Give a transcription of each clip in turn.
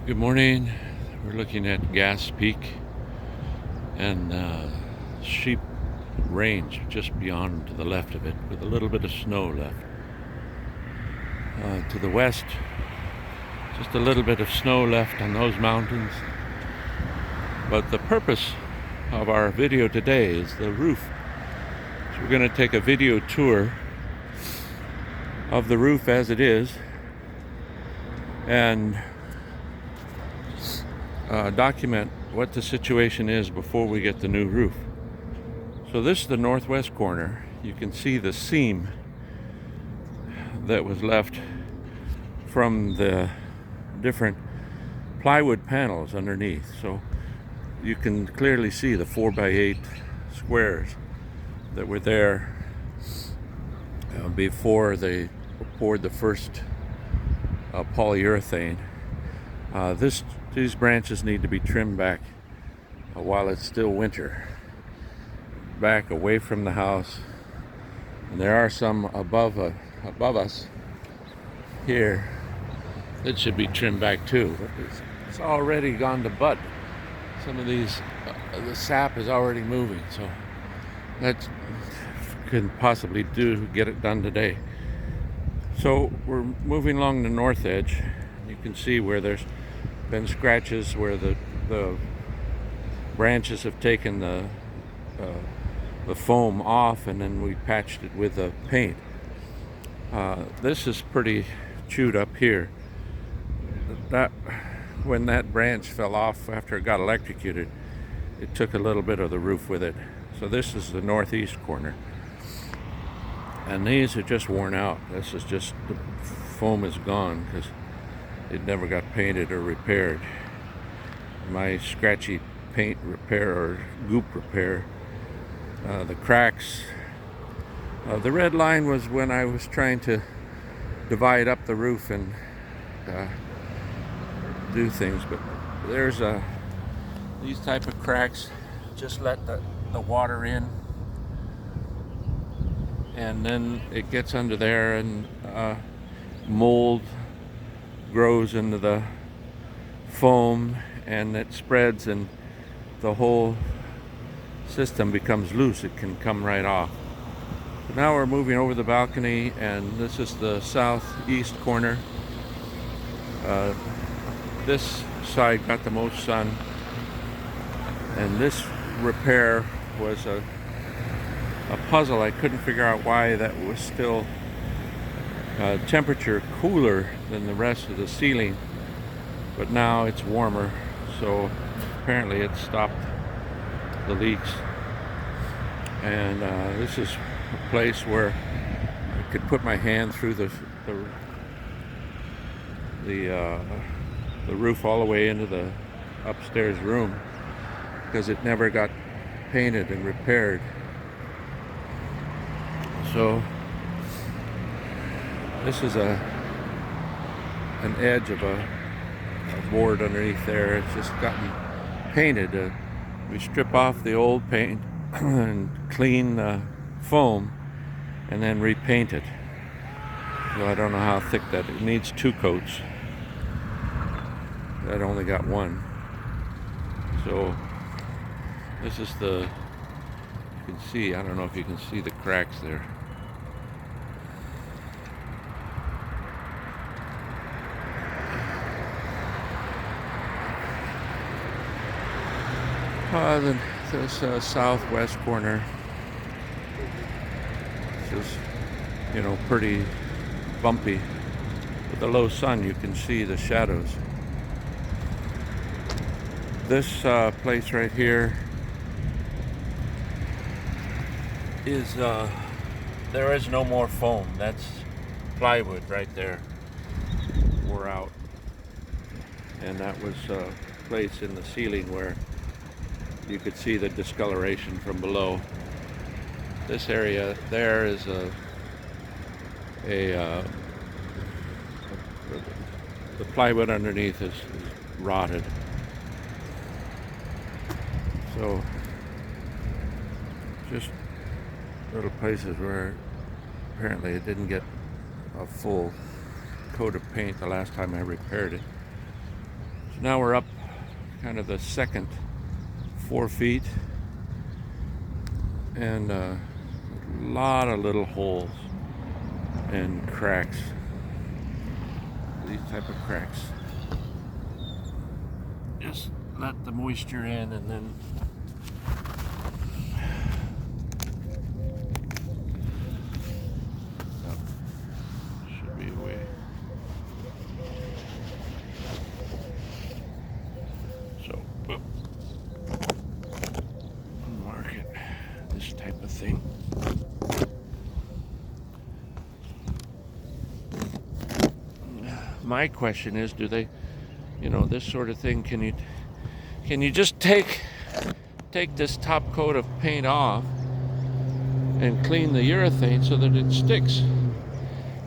Good morning. We're looking at Gas Peak and Sheep Range just beyond to the left of it, with a little bit of snow left. To the west, just a little bit of snow left on those mountains. But the purpose of our video today is the roof. So we're going to take a video tour of the roof as it is and document what the situation is before we get the new roof. So this is the northwest corner. You can see the seam that was left from the different plywood panels underneath. So you can clearly see the 4x8 squares that were there before they poured the first polyurethane. These branches need to be trimmed back while it's still winter, back away from the house. And there are some above us here that should be trimmed back too. But it's already gone to bud. Some of these, the sap is already moving, so that could possibly get it done today. So we're moving along the north edge. You can see where there's been scratches where the branches have taken the foam off, and then we patched it with the paint. This is pretty chewed up here. When that branch fell off after it got electrocuted, it took a little bit of the roof with it. So this is the northeast corner, and these are just worn out. This is just, the foam is gone because it never got painted or repaired. My scratchy paint repair or goop repair, the cracks. The red line was when I was trying to divide up the roof and do things, but there's these type of cracks. Just let the water in, and then it gets under there, and mold grows into the foam, and it spreads, and the whole system becomes loose. It can come right off. So now we're moving over the balcony, and this is the southeast corner. This side got the most sun, and this repair was a puzzle. I couldn't figure out why that was still temperature cooler than the rest of the ceiling, but now it's warmer, so apparently it stopped the leaks. And this is a place where I could put my hand through the roof all the way into the upstairs room, because it never got painted and repaired. So this is an edge of a board underneath there. It's just gotten painted. We strip off the old paint and clean the foam, and then repaint it. So I don't know how thick that it needs 2 coats. That only got 1. So this is you can see, I don't know if you can see the cracks there. This southwest corner is just, pretty bumpy. With the low sun, you can see the shadows. This place right here is, there is no more foam. That's plywood right there, wore out. And that was a place in the ceiling where you could see the discoloration from below. This area there is the plywood underneath is rotted. So just little places where apparently it didn't get a full coat of paint the last time I repaired it. Now we're up kind of the second 4 feet, and a lot of little holes and cracks. These type of cracks. Just let the moisture in, and then should be away. So mark it, this type of thing. My question is, do they, this sort of thing, can you just take this top coat of paint off and clean the urethane so that it sticks?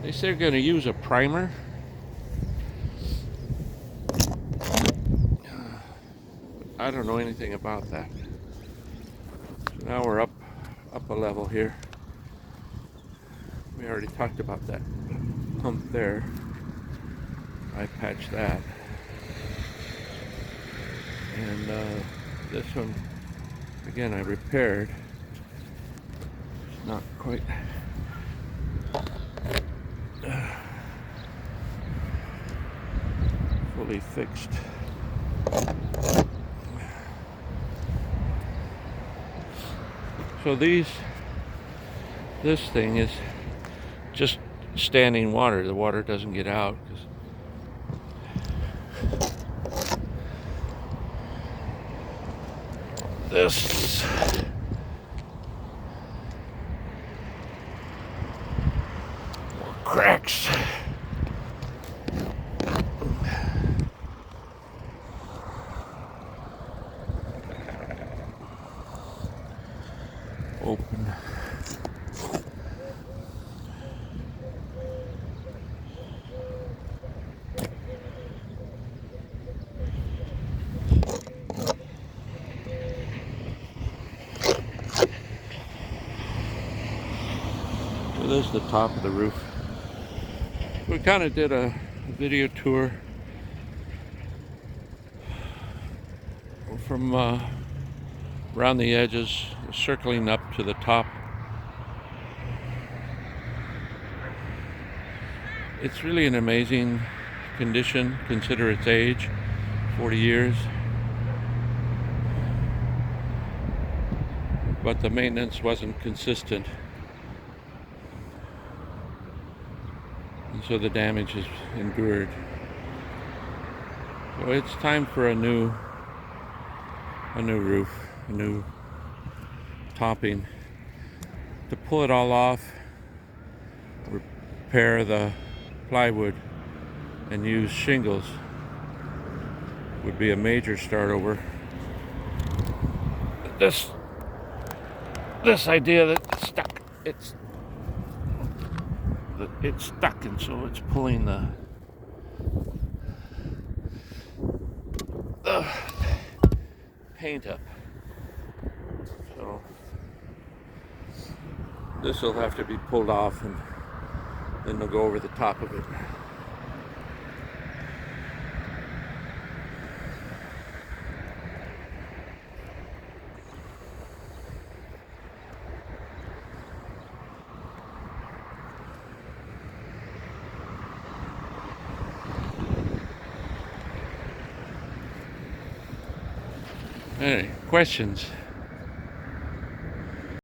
They say they're going to use a primer. I don't know anything about that. So now we're up a level here. We already talked about that hump there. I patched that. And this one, again, I repaired. It's not quite fully fixed. So this thing is just standing water. The water doesn't get out. This more cracks. Open. So this is the top of the roof. We kind of did a video tour from around the edges, circling up to the top. It's really an amazing condition. Consider its age, 40 years. But the maintenance wasn't consistent. And so the damage is endured. So it's time for a new roof, a new topping. To pull it all off, repair the plywood, and use shingles would be a major start over. This idea that it's stuck, and so it's pulling the paint up. So this will have to be pulled off, and then they'll go over the top of it. Hey, questions?